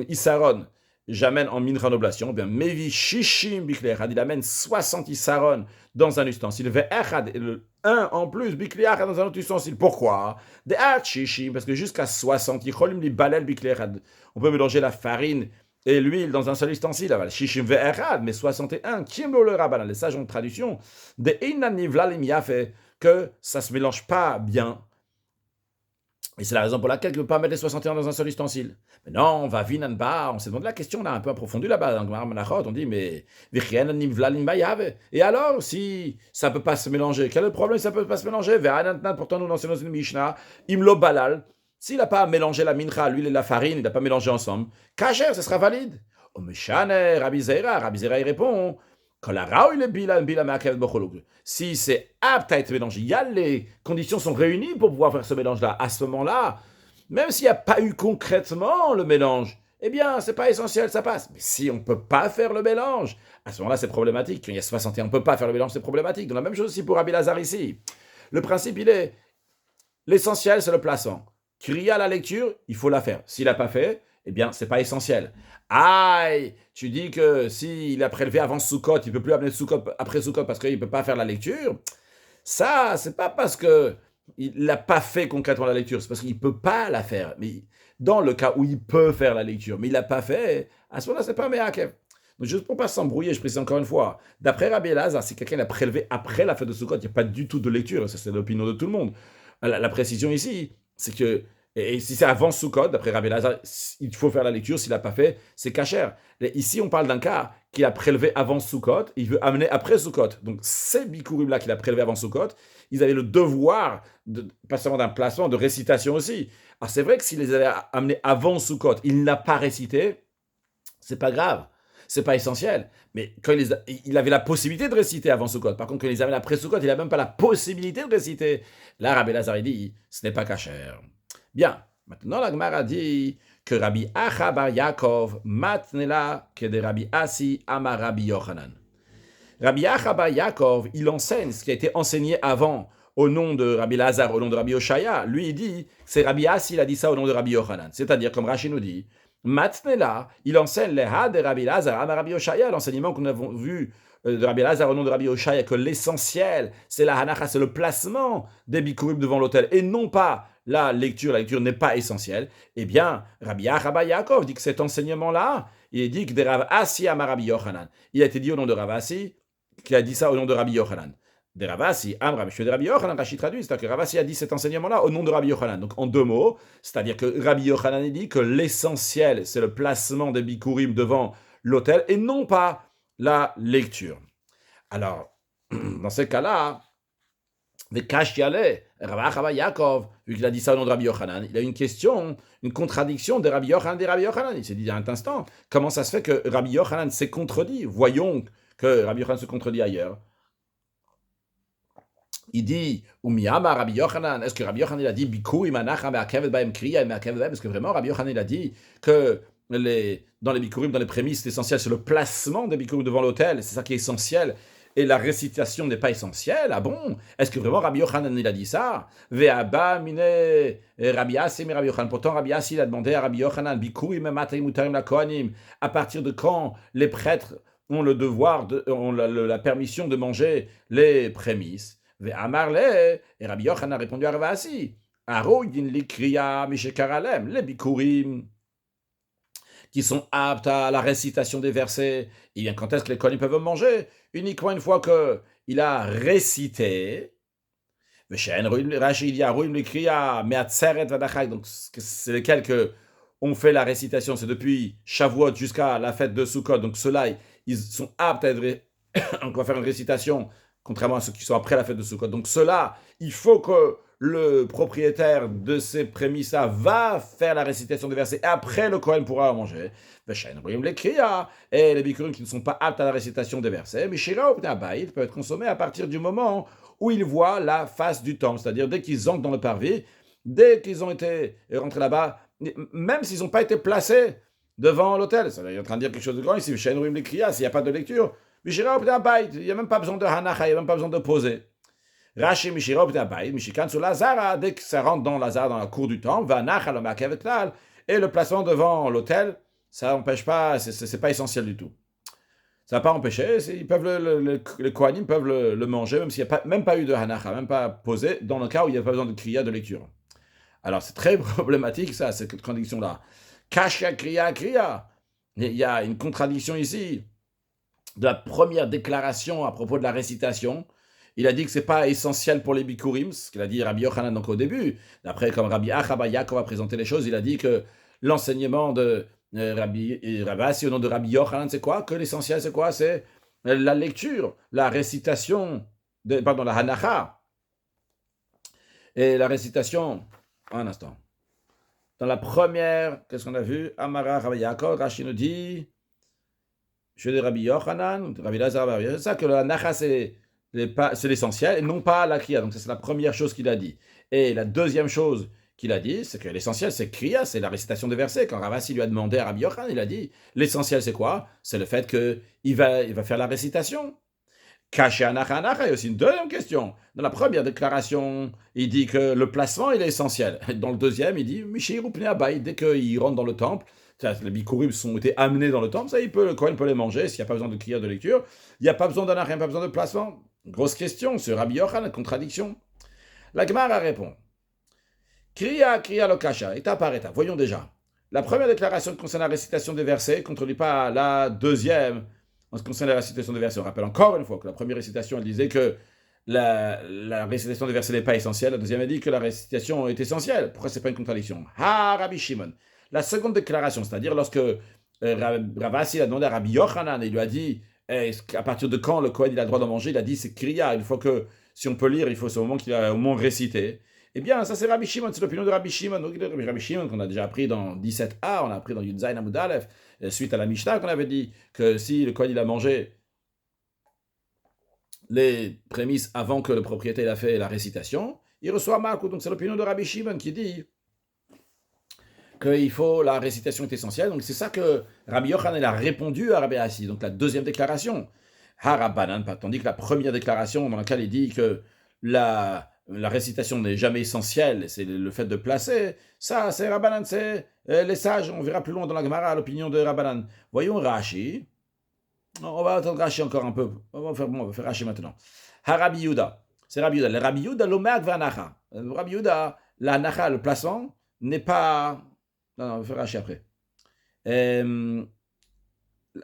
Isaron, j'amène en mincha oblation, bien, mevi shishim bikli echad, il amène 60 isaron dans un ustensile, ve echad, et le 1 en plus, bikli echad dans un autre ustensile. Pourquoi? De ach shishim, parce que jusqu'à 60, yicholim li balel bikli echad, on peut mélanger la farine et l'huile dans un seul ustensile, aval shishim ve echad, mais 61, kim lo le rabbanan, les sages ont une traduction, de inan nivla lim yafe, que ça se mélange pas bien. Et c'est la raison pour laquelle tu ne peux pas mettre les 61 dans un seul ustensile. Mais non, on va vinanba, on s'est demandé la question, on a un peu approfondi là-bas, dans Gemara Menachot, on dit, mais et alors, si ça ne peut pas se mélanger, quel est le problème si ça ne peut pas se mélanger? Pourtant, nous enseignons une Mishnah, imlo balal, s'il n'a pas mélangé la mincha, l'huile et la farine, il n'a pas mélangé ensemble, kasher, ce sera valide. Oh, mais Rabbi Zera il répond, si c'est apte à être mélangé, les conditions sont réunies pour pouvoir faire ce mélange-là. À ce moment-là, même s'il n'y a pas eu concrètement le mélange, eh bien, c'est pas essentiel, ça passe. Mais si on ne peut pas faire le mélange, à ce moment-là, c'est problématique. Quand il y a 61, on ne peut pas faire le mélange, c'est problématique. Donc la même chose aussi pour Rabbi Lazar ici. Le principe, il est, l'essentiel, c'est le placement. Kriya à la lecture, il faut la faire. S'il n'a pas fait, eh bien, c'est pas essentiel. Aïe, tu dis que s'il a prélevé avant Sukkot, il ne peut plus amener Sukkot après Sukkot parce qu'il ne peut pas faire la lecture. Ça, c'est pas parce que il n'a pas fait concrètement la lecture, c'est parce qu'il ne peut pas la faire. Mais dans le cas où il peut faire la lecture, mais il ne l'a pas fait, à ce moment-là, c'est pas un Meakev. Donc, juste pour ne pas s'embrouiller, je précise encore une fois, d'après Rabbi Elazar, si quelqu'un l'a prélevé après la fête de Sukkot, il n'y a pas du tout de lecture, ça c'est l'opinion de tout le monde. La précision ici, c'est que et si c'est avant Sukkot, d'après Rabbi Elazar, il faut faire la lecture. S'il n'a pas fait, c'est kasher. Ici, on parle d'un cas qu'il a prélevé avant Sukkot, il veut amener après Sukkot. Donc, ces bikurim-là qu'il a prélevé avant Sukkot, ils avaient le devoir, pas seulement d'un placement, de récitation aussi. Alors, c'est vrai que s'il les avait amenés avant Sukkot, il n'a pas récité, c'est pas grave. C'est pas essentiel. Mais quand il avait la possibilité de réciter avant Sukkot. Par contre, quand il les amène après Sukkot, il n'a même pas la possibilité de réciter. Là, Rabbi Elazar, il dit, ce n'est pas kasher. Bien, maintenant la Gemara dit que Rabbi Acha bar Yaakov matnela que de Rabbi Asi amar Rabbi Yochanan. Rabbi Acha bar Yaakov, il enseigne ce qui a été enseigné avant au nom de Rabbi Lazar, au nom de Rabbi Oshaya. Lui, il dit, c'est Rabbi Asi, il a dit ça au nom de Rabbi Yochanan. C'est-à-dire, comme Rashi nous dit, matnela, il enseigne les ha de Rabbi Lazar amar Rabbi Oshaya, l'enseignement que nous avons vu de Rabbi Lazar au nom de Rabbi Oshaya, que l'essentiel, c'est la hanacha, c'est le placement des bikurim devant l'autel, et non pas la lecture n'est pas essentielle. Eh bien, Rabbi Acha Yaakov dit que cet enseignement-là, il dit que de Rav Asi amar Rabbi Yochanan. Il a été dit au nom de Rav Asi, qui a dit ça au nom de Rabbi Yochanan. De Rav Asi amar Rabbi Yochanan, Rashi traduit, c'est-à-dire que Rav Asi a dit cet enseignement-là au nom de Rabbi Yochanan. Donc en deux mots, c'est-à-dire que Rabbi Yochanan dit que l'essentiel, c'est le placement des bikurim devant l'autel, et non pas la lecture. Alors, dans ces cas-là, vu qu'il a dit ça au nom de Rabbi Yochanan, il a une question, une contradiction de Rabbi Yochanan et Rabbi Yochanan. Il s'est dit à un instant, comment ça se fait que Rabbi Yochanan s'est contredit? Voyons que Rabbi Yochanan se contredit ailleurs. Il dit, Umiyama Rabbi Yochanan, est-ce que Rabbi Yochanan il a dit, Bikur imanacham be'akevet baem kriya me'akevet baem, est-ce que vraiment Rabbi Yochanan il a dit que dans les bikurim, dans les prémices, l'essentiel c'est le placement des bikurim devant l'autel, c'est ça qui est essentiel, et la récitation n'est pas essentielle. Ah bon? Est-ce que vraiment Rabbi Yochanan il a dit ça? Ve'aba mine Rabbi Asi mais Rabbi Yochanan. Pourtant Rabbi Asi il a demandé à Rabbi Yochanan, bikurim matay mutarim la kohanim, à partir de quand les prêtres ont le devoir, ont la permission de manger les prémices? Ve'amarle, et Rabbi Yochanan a répondu à Rabbi Asi, Aroïdin likriya mishekaralem, les bikurim qui sont aptes à la récitation des versets, et bien quand est-ce que les kohanim peuvent manger? Uniquement une fois qu'il a récité. Rashi, il y a donc c'est lesquels que on fait la récitation, c'est depuis Shavuot jusqu'à la fête de Sukkot, donc ceux-là, ils sont aptes à faire une récitation, contrairement à ceux qui sont après la fête de Sukkot. Donc ceux-là, il faut que le propriétaire de ces prémices-là va faire la récitation des versets, et après le Kohen pourra en manger. Et les bikurim qui ne sont pas aptes à la récitation des versets, mais Shira Obnabaïd peut être consommé à partir du moment où ils voient la face du temple, c'est-à-dire dès qu'ils entrent dans le parvis, dès qu'ils ont été rentrés là-bas, même s'ils n'ont pas été placés devant l'autel. Ça, il est en train de dire quelque chose de grand ici, s'il n'y a pas de lecture, mais Shira Obnabaïd, il n'y a même pas besoin de hanacha, il n'y a même pas besoin de poser. Rashi Mishira Obnabaïd, Mishikan sur Lazara, dès que ça rentre dans Lazare, dans la cour du temple, va Nachal Makevetlal, et le placement devant l'autel, ça n'empêche pas, c'est pas essentiel du tout. Ça n'a pas empêché, ils peuvent les Kohanim peuvent le manger, même s'il n'y a même pas eu de hanacha, même pas posé, dans le cas où il n'y a pas besoin de kriya, de lecture. Alors c'est très problématique ça, cette contradiction-là. Kasha kriya kriya. Il y a une contradiction ici. De la première déclaration à propos de la récitation, il a dit que c'est pas essentiel pour les bikurim, ce qu'il a dit Rabbi Yochanan donc au début. D'après, comme Rabbi Achaba Yaakov a présenté les choses, il a dit que l'enseignement de Rabbi Assi au nom de Rabbi Yochanan, c'est quoi? Que l'essentiel, c'est quoi? C'est la lecture, la récitation, la hanacha. Et la récitation, un instant. Dans la première, qu'est-ce qu'on a vu? Amara Rabbi Yaakov, Rashi nous dit, je dis Rabbi Yochanan, Rabbi Lazar, c'est ça que la hanacha, c'est l'essentiel et non pas la kriya. Donc ça, c'est la première chose qu'il a dit. Et la deuxième chose qu'il a dit, c'est que l'essentiel, c'est kriya, c'est la récitation des versets. Quand Ravasi lui a demandé à Rabbi Yochanan, il a dit, l'essentiel, c'est quoi? C'est le fait qu'il va faire la récitation. Caché anacha anacha, il y a aussi une deuxième question. Dans la première déclaration, il dit que le placement, il est essentiel. Dans le deuxième, il dit, Mishiru pnei abayit, dès qu'il rentre dans le temple, les bikurim ont été amenés dans le temple, ça, le Kohen peut les manger, s'il n'y a pas besoin de kriya de lecture. Il n'y a pas besoin d'anacha, il n'y a pas besoin de placement. Grosse question, c'est Rabbi Yochanan, contradiction. La Gemara répond. Kriya, kriya lo kasha, étape par étape. Voyons déjà. La première déclaration concerne la récitation des versets, ne contredit pas la deuxième en ce qui concerne la récitation des versets. On rappelle encore une fois que la première récitation, elle disait que la récitation des versets n'est pas essentielle. La deuxième, elle dit que la récitation est essentielle. Pourquoi ce n'est pas une contradiction? Ha, Rabbi Shimon. La seconde déclaration, c'est-à-dire lorsque Ravasi a demandé à Rabbi Yochanan, et il lui a dit à partir de quand le Kohen il a le droit d'en manger, il a dit c'est kriya, il faut que, si on peut lire, il faut ce moment qu'il a au moins récité. Eh bien, ça c'est Rabbi Shimon, c'est l'opinion de Rabbi Shimon. Donc, Rabbi Shimon, qu'on a déjà appris dans 17a, on a appris dans Yudzaïn Amud Aleph, suite à la Mishnah qu'on avait dit que si le Kohen il a mangé les prémices avant que le propriétaire il a fait la récitation, il reçoit Malkout. Donc c'est l'opinion de Rabbi Shimon qui dit qu'il faut, la récitation est essentielle. Donc c'est ça que Rabbi Yochanan a répondu à Rabbi Assi. Donc la deuxième déclaration, Harabanan, tandis que la première déclaration dans laquelle il dit que la récitation n'est jamais essentielle, c'est le fait de placer, ça c'est Rabbanan, c'est les sages, on verra plus loin dans la Gemara l'opinion de Rabbanan. Voyons Rashi, on va attendre Rashi encore un peu, on va faire Rashi maintenant. Harabi Yuda, c'est Rabbi Yuda, le Rabbi Yuda l'omerk v'anacha. Rabbi Yuda, la nacha, le placement, n'est pas... Non, on va faire Rashi après.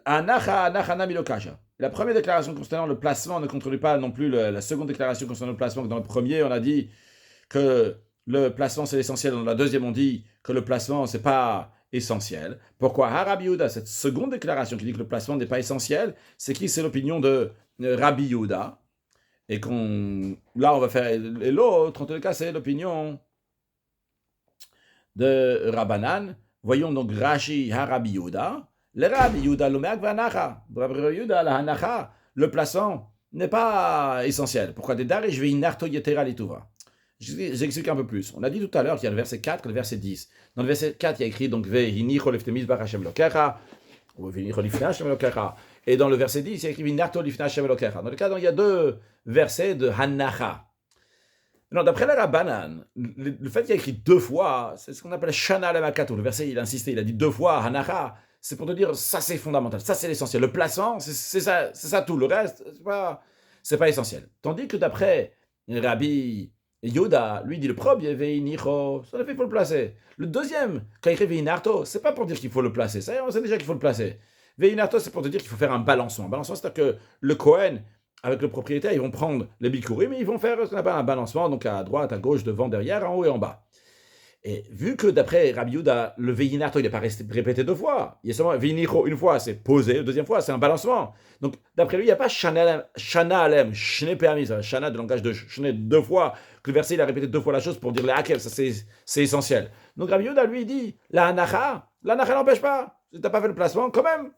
Anacha, anacha namilokasha. La première déclaration concernant le placement ne contredit pas non plus la seconde déclaration concernant le placement. Dans le premier, on a dit que le placement c'est l'essentiel. Dans la deuxième, on dit que le placement c'est pas essentiel. Pourquoi Rabbi Yehuda, cette seconde déclaration qui dit que le placement n'est pas essentiel, c'est qui? C'est l'opinion de Rabbi Yehuda. Et là, on va faire. Et l'autre, en tout cas, c'est l'opinion de Rabbanan. Voyons donc Rashi Rabbi Yehuda. Le Rabbi Yehuda l'omerk v'anacha. Rabbi Yehuda la hanacha, le placement n'est pas essentiel. Pourquoi des dar et je vais inarto yetera lituva. J'explique un peu plus. On a dit tout à l'heure qu'il y a le verset 4 et le verset 10. Dans le verset 4, il y a écrit donc ve'hinicho leftemis bar Hashem lokecha ou ve'hinicho lifnei Hashem lokecha. Et dans le verset 10, il y a écrit vinarto lifnei Hashem lokecha. Dans le cas, il y a deux versets de hanacha. Non, d'après la Rabbanan, le fait qu'il y a écrit deux fois, c'est ce qu'on appelle Shana Lemakatou. Le verset, il a insisté, il a dit deux fois Hanacha. C'est pour te dire, ça c'est fondamental, ça c'est l'essentiel. Le placement, c'est ça tout. Le reste, c'est pas essentiel. Tandis que d'après Rabbi Yoda, lui dit le premier, Veinicho, ça le fait, il faut le placer. Le deuxième, quand il écrit Veinarto, c'est pas pour dire qu'il faut le placer. Ça, on sait déjà qu'il faut le placer. Veinarto, c'est pour te dire qu'il faut faire un balancement. Un balancement, c'est-à-dire que le Kohen, avec le propriétaire, ils vont prendre les bikurim, mais ils vont faire ce qu'on appelle un balancement, donc à droite, à gauche, devant, derrière, en haut et en bas. Et vu que d'après Rabbi Yehuda, le Veinarto, il n'est pas répété deux fois, il y a seulement Veinicho une fois, c'est posé, la deuxième fois, c'est un balancement. Donc d'après lui, il n'y a pas Shana Alem, Shne Permis, Shana de langage de Shne deux fois, que le verset il a répété deux fois la chose pour dire les Hakel, ça c'est essentiel. Donc Rabbi Yehuda lui dit, la Hanacha n'empêche pas, tu n'as pas fait le placement, quand même.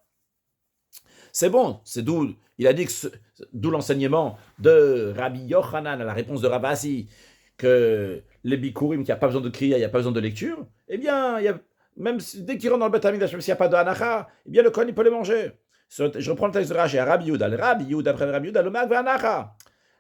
C'est bon, c'est d'où il a dit que d'où l'enseignement de Rabbi Yochanan à la réponse de Rabbi Assi que les bikurim, qu'il n'y a pas besoin de kriya, il n'y a pas besoin de lecture, eh bien, même dès qu'ils rentrent dans le Beth Amikdash, même s'il n'y a pas de hanacha, eh bien, le Kohen, il peut les manger. Je reprends le texte de Rashi, Rabbi Yehuda. Le Rabbi Yehuda, après Rabbi Yehuda, le mag va hanacha.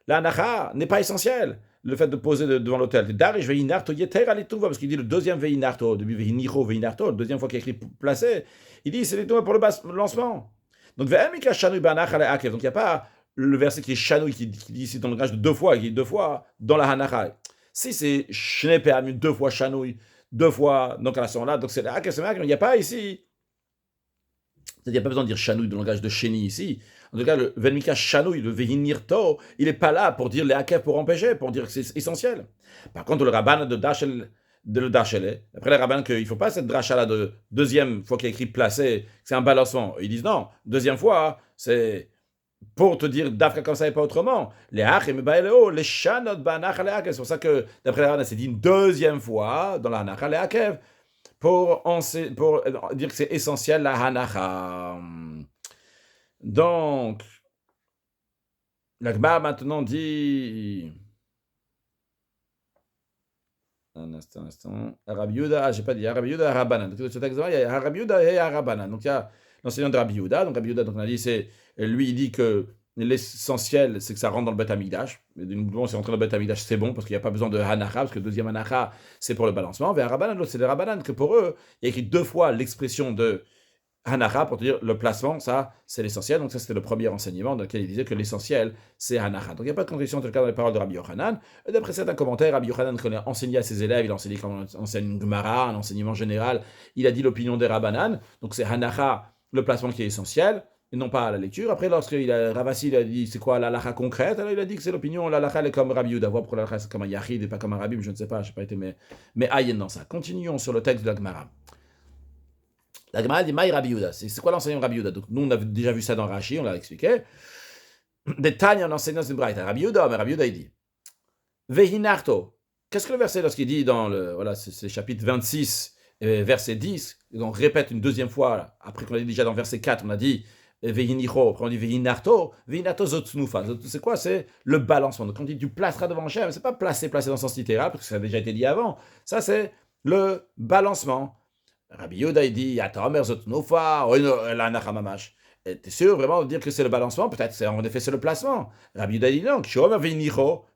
La hanacha n'est pas essentielle. le fait de poser devant l'autel. Darish veinarto yeter alituva, parce qu'il dit le deuxième veinarto, depuis veinicho veinarto, la deuxième fois qu'il écrit placé, il dit c'est l'étuva pour le lancement. Donc ve'emika shanui banach ale akev. Donc il n'y a pas le verset qui est shanui qui dit ici dans le langage de deux fois, qui dit deux fois dans la hanacha. Si c'est shne pe'amim, deux fois shanui, deux fois donc à la son là, donc c'est la akev, mais il n'y a pas ici. Il n'y a pas besoin de dire chanouille dans le langage de chéni ici. En tout cas, le Venmika chanouille, le Vehinirto, il n'est pas là pour dire les hakev pour empêcher, pour dire que c'est essentiel. Par contre, le Rabban de le Dachele, après le Rabban qu'il ne faut pas cette dracha-là de deuxième fois qu'il y a écrit placé, c'est un balancement. Ils disent non, deuxième fois, c'est pour te dire d'Afka comme ça et pas autrement. Les hakev, les chanot banach les hakev. C'est pour ça que, d'après le Rabban, c'est dit une deuxième fois dans la hanacha les hakev. Pour dire que c'est essentiel la hanacha. Donc, la Gemara maintenant dit... Un instant. Rabbi Yehuda, j'ai pas dit Rabbi Yehuda, Rabbanan. Donc, ce texte, il y a Rabbi Yehuda et Rabbanan. Donc, il y a l'enseignant de Rabbi Yehuda. Donc, Rabbi Yehuda, donc, on a dit, lui, il dit que l'essentiel, c'est que ça rentre dans le Bet Hamikdash. Bon, c'est rentré dans le Bet Hamikdash, c'est bon, parce qu'il n'y a pas besoin de hanacha, parce que le deuxième hanacha, c'est pour le balancement. Vers Rabbanan, l'autre, c'est le Rabbanan, que pour eux, il y a écrit deux fois l'expression de hanacha, pour te dire le placement, ça, c'est l'essentiel. Donc ça, c'était le premier enseignement dans lequel il disait que l'essentiel, c'est hanacha. Donc il n'y a pas de contradiction, en tout cas, dans les paroles de Rabbi Yochanan. Et d'après certains commentaires, Rabbi Yochanan, quand il a enseigné à ses élèves, il a enseigné comme on enseigne une Gemara, un enseignement général, il a dit l'opinion des Rabbanan. Donc c'est hanacha, le placement qui est essentiel, et non pas à la lecture. Après, Ravasi il a dit c'est quoi l'alacha concrète, alors il a dit que c'est l'opinion, l'alacha elle est comme Rabbi Yehuda. Pourquoi l'alacha c'est comme un yachid et pas comme un rabbi, je ne sais pas, je n'ai pas été mais aïen dans ça. Continuons sur le texte de la Gemara. La Gemara dit Maï Rabbi Yehuda. C'est quoi l'enseignement de Rabbi Yehuda? Donc nous on a déjà vu ça dans Rashi, on l'a expliqué. Des Tanya, on enseigne dans une braïta. Rabbi Yehuda, mais Rabbi Yehuda il dit Vehinarto. Qu'est-ce que le verset lorsqu'il dit dans c'est chapitre 26, verset 10, et on répète une deuxième fois, là, après qu'on a dit déjà dans verset 4, on a dit Vehinicho, après on dit Vehinarto zotsnufa. C'est quoi? C'est le balancement. Donc quand on dit tu placeras devant Hachem, c'est pas placé dans le sens littéral, parce que ça a déjà été dit avant. Ça c'est le balancement. Rabbi Yehuda il dit Ataomer zotsnufa, la nachamamash. T'es sûr vraiment de dire que c'est le balancement? Peut-être en effet c'est le placement. Rabbi Yehuda dit non.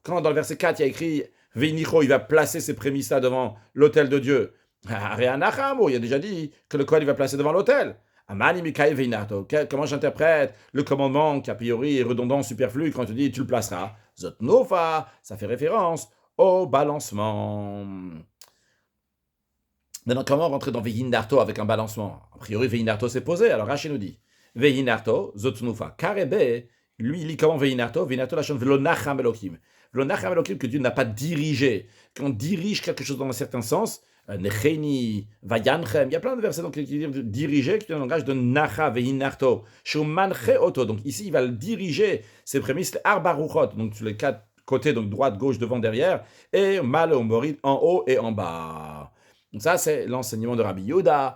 Quand dans le verset 4 il y a écrit Veinicho, il va placer ses prémices là devant l'autel de Dieu. Il a déjà dit que le Kohen il va placer devant l'autel. Comment j'interprète le commandement qui a priori est redondant, superflu, quand tu dis tu le placeras? Zotnofa, ça fait référence au balancement. Maintenant, comment rentrer dans Vehinarto avec un balancement? A priori, Vehinarto s'est posé, alors Rachid nous dit Vehinarto, Zotnufa. Karebe, lui, il lit comment Vehinarto? Vehinarto, la chaîne Velonacham Elohim. Velonacham Elohim, que Dieu n'a pas dirigé. Quand on dirige quelque chose dans un certain sens, Necheni, Vayanchem, il y a plein de versets qui disent diriger, qui est un langage de Nacha, Vehinarto, Shumanche Oto. Donc ici, il va le diriger, ses prémices, Arba Ruchot, donc sur les quatre côtés, donc droite, gauche, devant, derrière, et Mal Morid en haut et en bas. Donc ça, c'est l'enseignement de Rabbi Yehuda,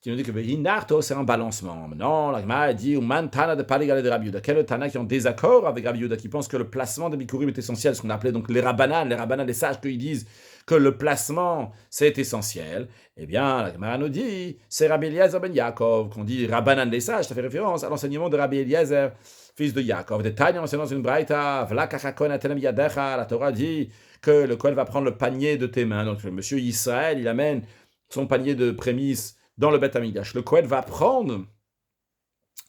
qui nous dit que Vehinarto, c'est un balancement. Non, la Gemara dit Man Tana de Paligale de Rabbi Yehuda. Quel est le Tana qui est en désaccord avec Rabbi Yehuda, qui pense que le placement de Bikurim est essentiel, ce qu'on appelait donc les Rabbanan, les sages qui disent que le placement c'est essentiel. Eh bien, la Gemara nous dit c'est Rabbi Eliezer ben Yaakov, qu'on dit Rabbanan les sages, ça fait référence à l'enseignement de Rabbi Eliezer, fils de Yaakov. De Tanya, on dans une braïta, la Torah dit que le Kohen va prendre le panier de tes mains. Donc, le monsieur Israël, il amène son panier de prémices dans le Bet Hamikdash. Le Kohen va prendre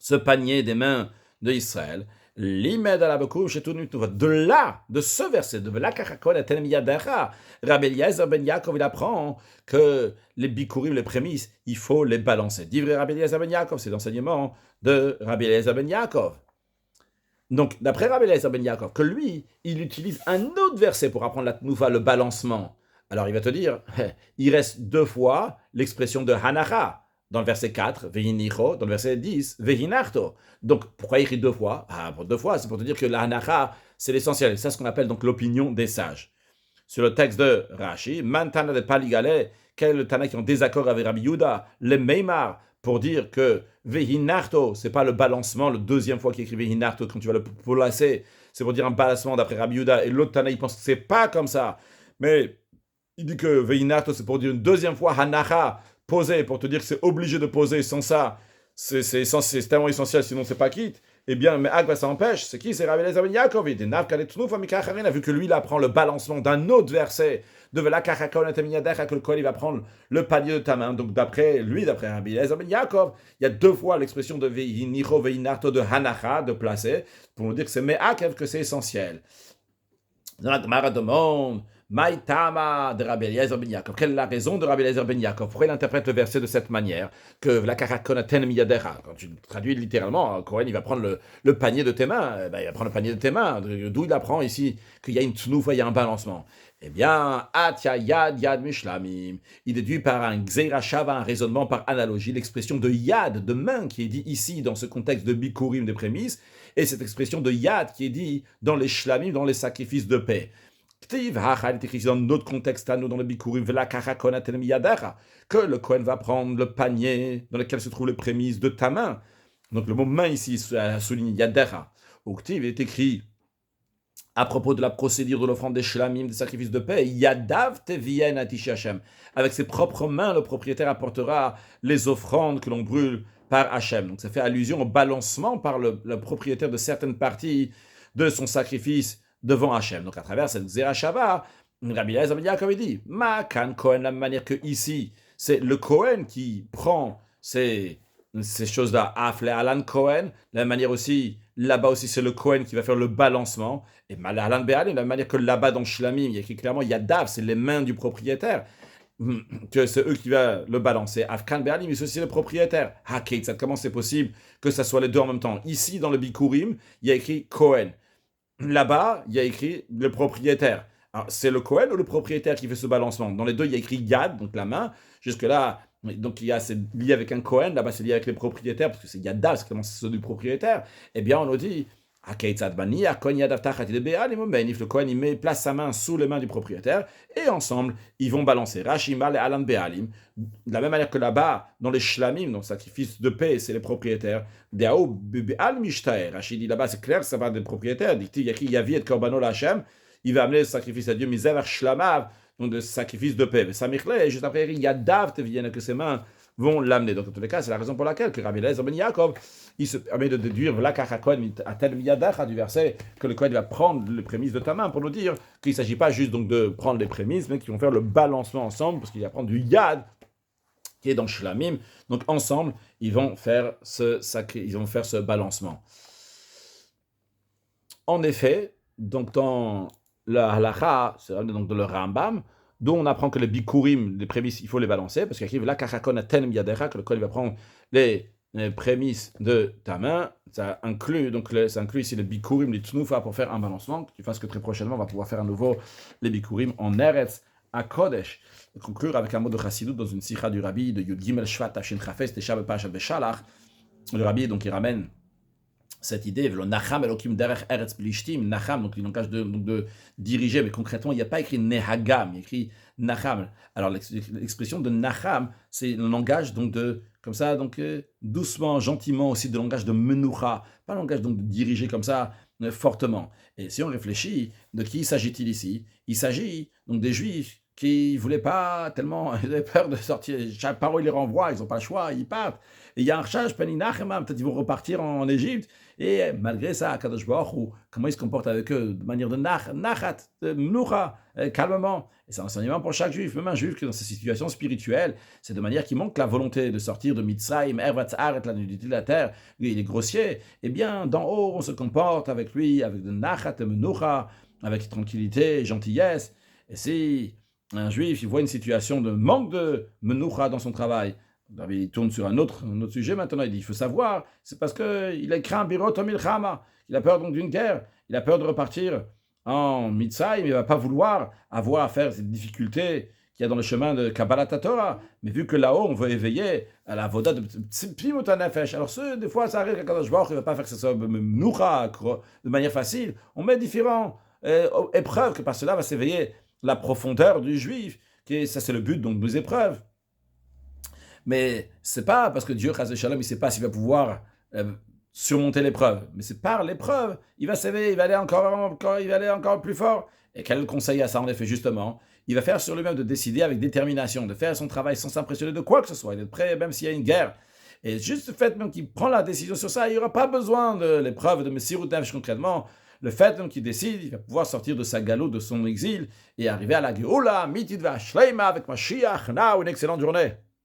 ce panier des mains de Israël, l'imed à la bekoum chez tout de là, de ce verset, de la kachakon etenem yadecha, Rabbi Eliezer ben Yaakov, il apprend que les bikurim, les prémices, il faut les balancer. Divrei Rabbi Eliezer ben Yaakov, c'est l'enseignement de Rabbi Eliezer ben Yaakov. Donc, d'après Rabbi Eliezer ben Yaakov, que lui, il utilise un autre verset pour apprendre la tnoufa, le balancement. Alors, il va te dire, il reste deux fois l'expression de hanacha. Dans le verset 4, Vehinicho, dans le verset 10, Vehinarto. Donc, pourquoi il écrit deux fois? Pour deux fois, c'est pour te dire que la hanacha, c'est l'essentiel. Et c'est ce qu'on appelle donc l'opinion des sages. Sur le texte de Rashi, Mantana de Paligale, quel est le Tana qui est en désaccord avec Rabbi Yehuda? Le Meimar, pour dire que Vehinarto, c'est pas le balancement, le deuxième fois qu'il écrit Vehinarto, quand tu vas le placer, c'est pour dire un balancement d'après Rabbi Yehuda, et l'autre Tana, il pense que c'est pas comme ça. Mais il dit que Vehinarto, c'est pour dire une deuxième fois Hanacha, poser, pour te dire que c'est obligé de poser, sans ça, c'est tellement essentiel, sinon c'est pas quitte. eh bien, mais Agba, ça empêche. C'est qui? C'est Rabbi Eliezer ben Yaakov. Il dit, Nav kalet tnoufa mikacharina, vu que lui, il apprend le balancement d'un autre verset de Velakachakon etemiyadecha, que le Kohen, il va prendre le panier de ta main. Donc, d'après Rabbi Eliezer ben Yaakov, il y a deux fois l'expression de Veinicho Veinarto de Hanacha, de placer, pour nous dire que c'est Me'akev, que c'est essentiel. Dans la Gemara demande, Maïtama de Rabbi Eliezer ben Yaakov. Quelle est la raison de Rabbi Eliezer ben Yaakov? Pourquoi il interprète le verset de cette manière? Que la karakonaten miyadecha. Quand tu traduis littéralement, Cohen, il va prendre le panier de tes mains. Il va prendre le panier de tes mains. D'où il apprend ici qu'il y a une tnoufa, il y a un balancement. Eh bien, Atya Yad Yad Mishlamim. Il déduit par un Gzeira Shava, un raisonnement par analogie, l'expression de Yad, de main, qui est dit ici dans ce contexte de Bikurim, des prémices, et cette expression de Yad qui est dit dans les Shlamim, dans les sacrifices de paix. Il est écrit dans notre contexte à nous, dans le Bikurim, que le Kohen va prendre le panier dans lequel se trouvent les prémices de ta main. Donc le mot main ici souligne Yadecha. Il est écrit à propos de la procédure de l'offrande des shlamim, des sacrifices de paix, Yadav tevien atish Hashem. Avec ses propres mains, le propriétaire apportera les offrandes que l'on brûle par Hashem. Donc ça fait allusion au balancement par le propriétaire de certaines parties de son sacrifice devant Hashem. Donc à travers cette Zera Shava, Rabbi Eliezer ben Yaakov dit, Ma kan Kohen, la même manière que ici, c'est le Kohen qui prend ces choses-là, Afle Alan Cohen, de la même manière aussi, là-bas aussi c'est le Cohen qui va faire le balancement, et Alan Be'alim, de la même manière que là-bas dans Shlamim, il y a écrit clairement Yadav, c'est les mains du propriétaire, que c'est eux qui vont le balancer. Afkan Be'alim, mais c'est aussi le propriétaire. Hakit, comment c'est possible que ça soit les deux en même temps? Ici, dans le Bikurim, il y a écrit Cohen. Là-bas, il y a écrit le propriétaire. Alors, c'est le Cohen ou le propriétaire qui fait ce balancement? Dans les deux, il y a écrit Yad, donc la main. Jusque-là, donc c'est lié avec un Cohen, là-bas c'est lié avec les propriétaires, parce que c'est Yadav, c'est comment c'est ceux du propriétaire. Eh bien, on nous dit, le Cohen, il place sa main sous les mains du propriétaire, et ensemble, ils vont balancer. Rashimal et Alan Be'alim, de la même manière que là-bas, dans les shlamim, donc sacrifice de paix, c'est les propriétaires. Rachid dit là-bas, c'est clair, ça va des propriétaires. Il y a écrit Yavi et Korbano Lachem, il va amener le sacrifice à Dieu, Miser Shlamav, donc de sacrifice de paix. Et juste après, il y a Dav, que ses mains vont l'amener. Donc, en tous les cas, c'est la raison pour laquelle que Rabbi Eliezer ben Yaakov, il se permet de déduire du verset que le Kohen va prendre les prémices de ta main pour nous dire qu'il ne s'agit pas juste donc de prendre les prémices, mais qu'ils vont faire le balancement ensemble, parce qu'il va prendre du Yad qui est dans Shlamim. Donc, ensemble, ils vont faire ce balancement. En effet, donc dans la halacha, donc dans le Rambam, dont on apprend que les bikurim, les prémices, il faut les balancer, parce qu'il arrive là, que le Kohen va prendre les prémices de ta main, ça inclut ici les bikurim, les tnoufa, pour faire un balancement, que tu fasses que très prochainement, on va pouvoir faire à nouveau les bikurim en Eretz, à Kodesh. Et conclure avec un mot de chassidut dans une sikha du rabbi de Yud Gimel Shvat Tafshin Chafes Teshav Parashat Beshalach. Le rabbi, donc, il ramène cette idée, le Nacham Elokim Derech Eretz Plishtim, Nacham, donc il engage de diriger, mais concrètement, il n'y a pas écrit Nehagam, il y a écrit Nacham. Alors l'expression de Nacham, c'est un langage donc comme ça, donc doucement, gentiment, aussi de langage de Menucha, pas un langage donc de diriger comme ça, fortement. Et si on réfléchit, de qui s'agit-il ici? Il s'agit donc des Juifs qui ne voulaient pas tellement, ils avaient peur de sortir, chaque parole ils les renvoient, ils n'ont pas le choix, ils partent. Et il y a un rachage, peut-être ils vont repartir en Égypte, et malgré ça, Kadosh Baruch Hu, comment il se comporte avec eux, de manière de nachat, de mnucha, calmement. Et c'est un enseignement pour chaque juif, même un juif qui est dans ces situations spirituelles, c'est de manière qui manque la volonté de sortir de Mitzrayim, Ervatz Aret, la nudité de la terre, lui il est grossier, et bien d'en haut on se comporte avec lui, avec de nachat, de mnucha, avec tranquillité, gentillesse. Et si un juif il voit une situation de manque de mnucha dans son travail, il tourne sur un autre sujet maintenant, il dit, il faut savoir, c'est parce qu'il a craint Birot Milchama, il a peur donc d'une guerre, il a peur de repartir en Mitzrayim, il ne va pas vouloir avoir à faire ces difficultés qu'il y a dans le chemin de Kabbalat Torah, mais vu que là-haut, on veut éveiller à la voda de Pimut HaNefesh, alors des fois, ça arrive qu'Akadosh Baruch Hu ne va pas faire que ça Mnucha de manière facile, on met différentes épreuves, que par cela va s'éveiller la profondeur du juif, ça c'est le but donc des épreuves. Mais c'est pas parce que Dieu, Chas v'Shalom, il ne sait pas s'il va pouvoir surmonter l'épreuve. Mais c'est par l'épreuve, il va s'éveiller, il va aller encore plus fort. Et quel conseil à ça, en effet, justement? Il va faire sur lui-même de décider avec détermination, de faire son travail sans s'impressionner de quoi que ce soit. Il est prêt, même s'il y a une guerre. Et juste le fait même qu'il prend la décision sur ça, il n'y aura pas besoin de l'épreuve de Messirut Nefesh concrètement. Le fait même qu'il décide, il va pouvoir sortir de sa galoute, de son exil, et arriver à la Géoula, Mitid Shleima avec Mashiach, now, une excellente journée.